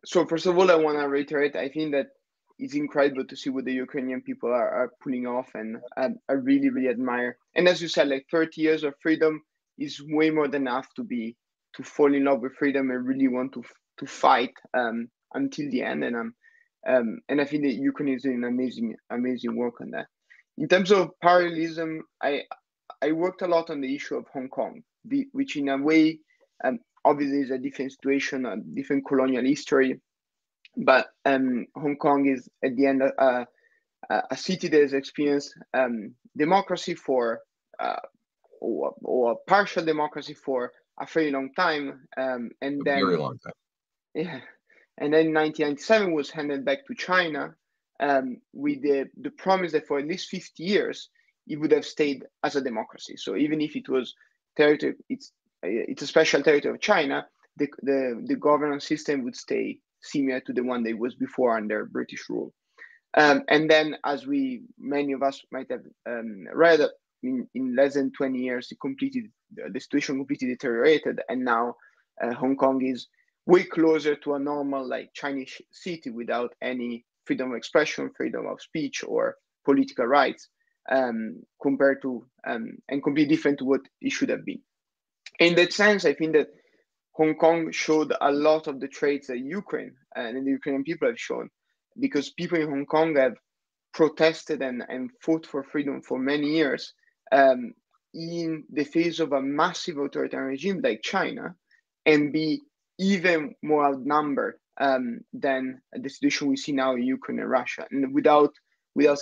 So first of all, I want to reiterate, I think that it's incredible to see what the Ukrainian people are pulling off, and I really, really admire. And as you said, like 30 years of freedom is way more than enough to fall in love with freedom and really want to fight until the end. And I think that Ukraine is doing amazing work on that. In terms of parallelism, I worked a lot on the issue of Hong Kong, which in a way, obviously is a different situation, a different colonial history, but Hong Kong is at the end a city that has experienced democracy for or partial democracy for a very long time, and A very then long time. yeah, and then 1997 was handed back to China with the promise that for at least 50 years it would have stayed as a democracy. So even if it was territory, it's a special territory of China, the governance system would stay similar to the one that was before under British rule. And then, as many of us might have read, in less than 20 years, the situation completely deteriorated, and now Hong Kong is way closer to a normal like Chinese city without any freedom of expression, freedom of speech, or political rights, compared to and completely different to what it should have been. In that sense, I think that Hong Kong showed a lot of the traits that Ukraine and the Ukrainian people have shown, because people in Hong Kong have protested and fought for freedom for many years um, in the face of a massive authoritarian regime like China, and be even more outnumbered than the situation we see now in Ukraine and Russia, and without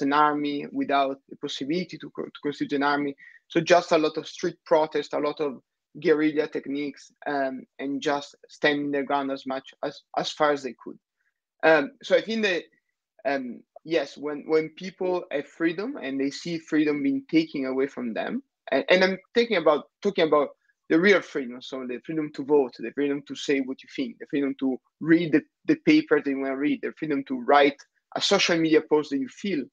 an army, without the possibility to constitute an army. So just a lot of street protest, a lot of guerrilla techniques, and just standing their ground as far as they could. So I think that yes, when people have freedom and they see freedom being taken away from them, and I'm talking about the real freedom, so the freedom to vote, the freedom to say what you think, the freedom to read the paper that you want to read, the freedom to write a social media post that you feel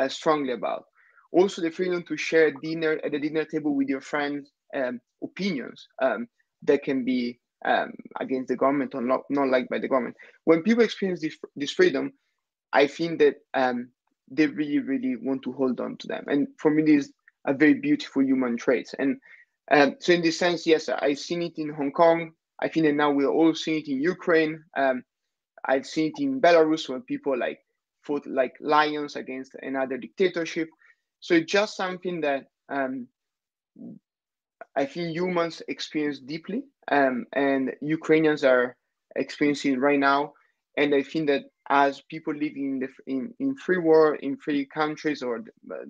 strongly about. Also, the freedom to share dinner at the dinner table with your friends, opinions that can be against the government or not liked by the government. When people experience this freedom, I think that they really, really want to hold on to them. And for me, this is a very beautiful human trait. And so, in this sense, yes, I've seen it in Hong Kong. I think that now we're all seeing it in Ukraine. I've seen it in Belarus when people like fought like lions against another dictatorship. So it's just something that I think humans experience deeply, and Ukrainians are experiencing right now. And I think that as people living in free world, in free countries or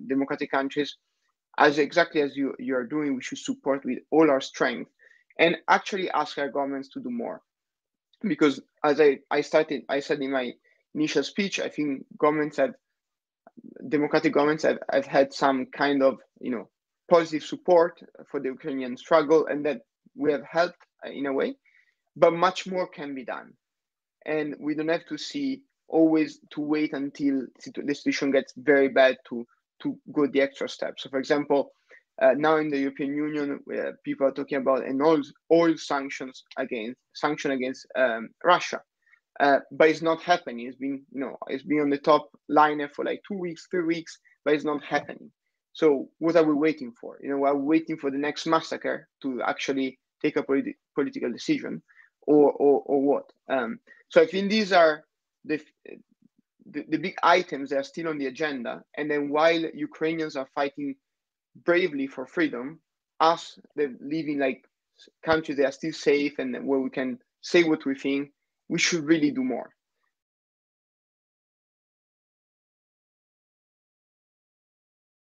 democratic countries, as exactly as you are doing, we should support with all our strength and actually ask our governments to do more. Because as I said in my initial speech, I think democratic governments have had some kind of positive support for the Ukrainian struggle, and that we have helped in a way, but much more can be done, and we don't have to see always to wait until the situation gets very bad to go the extra step. So, for example, now in the European Union, people are talking about an oil sanction against Russia, but it's not happening. It's been on the top liner for like 2 weeks, 3 weeks, but it's not happening. So what are we waiting for? Are we waiting for the next massacre to actually take a political decision, or what? So I think these are the, the big items that are still on the agenda. And then while Ukrainians are fighting bravely for freedom, us that live in like countries that are still safe and where we can say what we think, we should really do more.